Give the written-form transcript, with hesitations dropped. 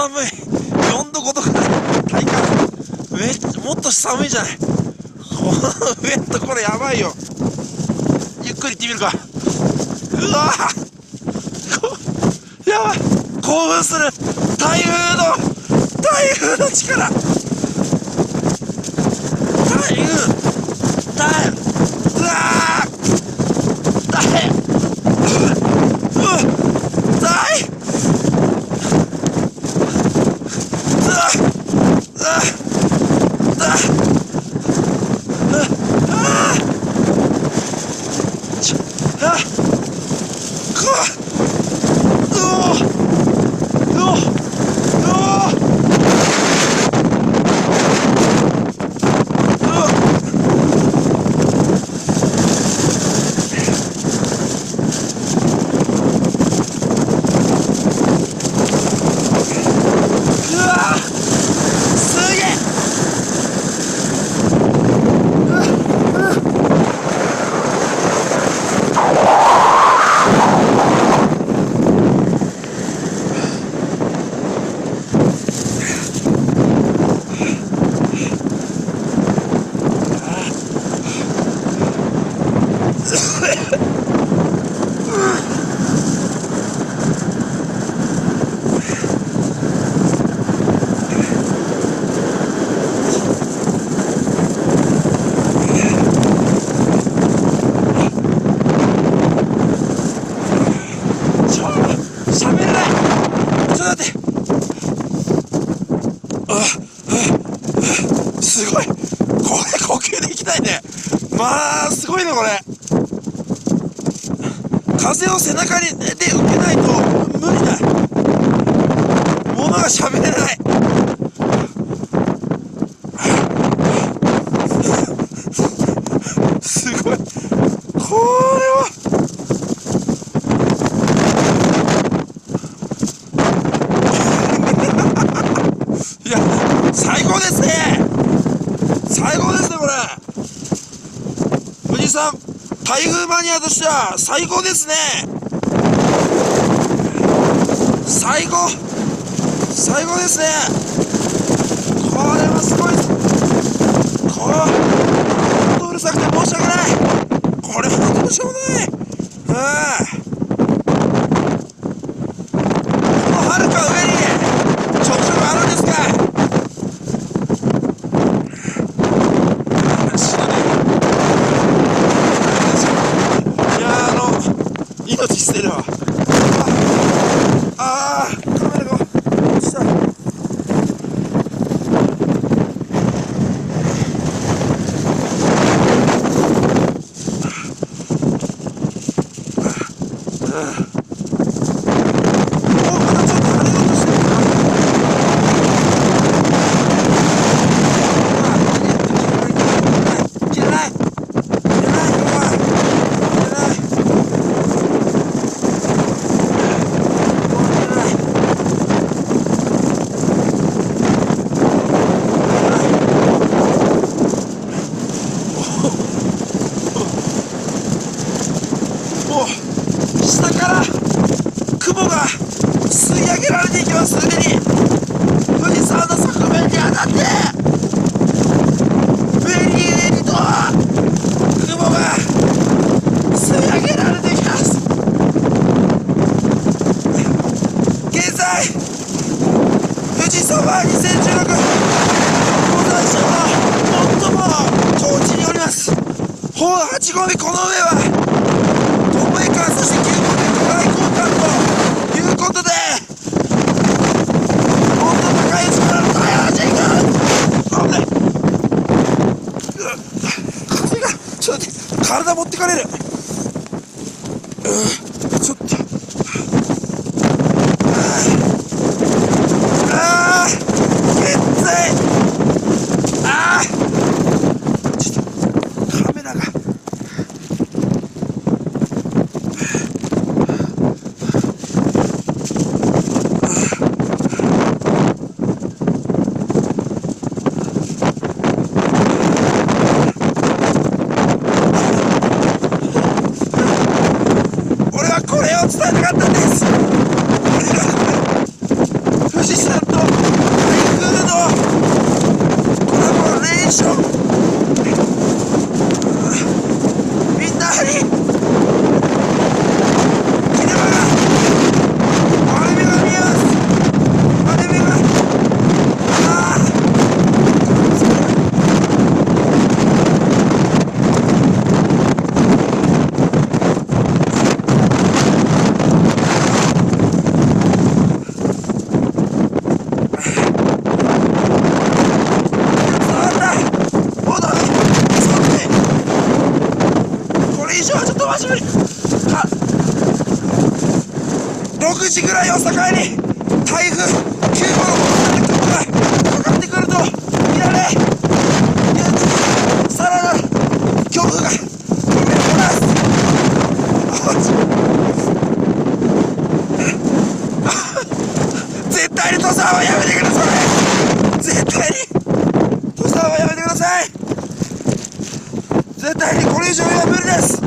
寒い。4度5度くらい。体感もっと寒いじゃない。このウエット、これやばいよ。ゆっくり行ってみるか。うわー、やばい、興奮する。台風の力。うわー、すごい。これ呼吸できないね。まあすごいねこれ。風を背中で受けないと無理だ。物が喋れない。すごい。これはいや、最高ですね。最高ですねこれ。富士山台風マニアとしては最高ですね。最高ですね。これはすごいです。これは本当うるさくて申し訳ない。これはどうしようもない。このはるか上に直射があるんですか。命捨てるわ。カメラが落ちた。まだちょっと跳ねようとしてるかな。切れない。もう下から雲が吸い上げられていきます。すでに富士山の側面に当たって上にと雲が吸い上げられていきます。現在富士山は2016登山者の最も高地におります。8合目、この上は東名間、そして9合目と外交間ということで、最も高い位置からの大破していく。危ない。風がちょっと待って、体持ってかれる。ちょっと現在ちょっとカメラが伝えたかったんです。富士山とし無理。6時ぐらいを境に台風9号のがかかってくると見られ、さらなる強風が吹いてきます。絶対に登山はやめてください。絶対に登山はやめてください。絶対にこれ以上は無理です。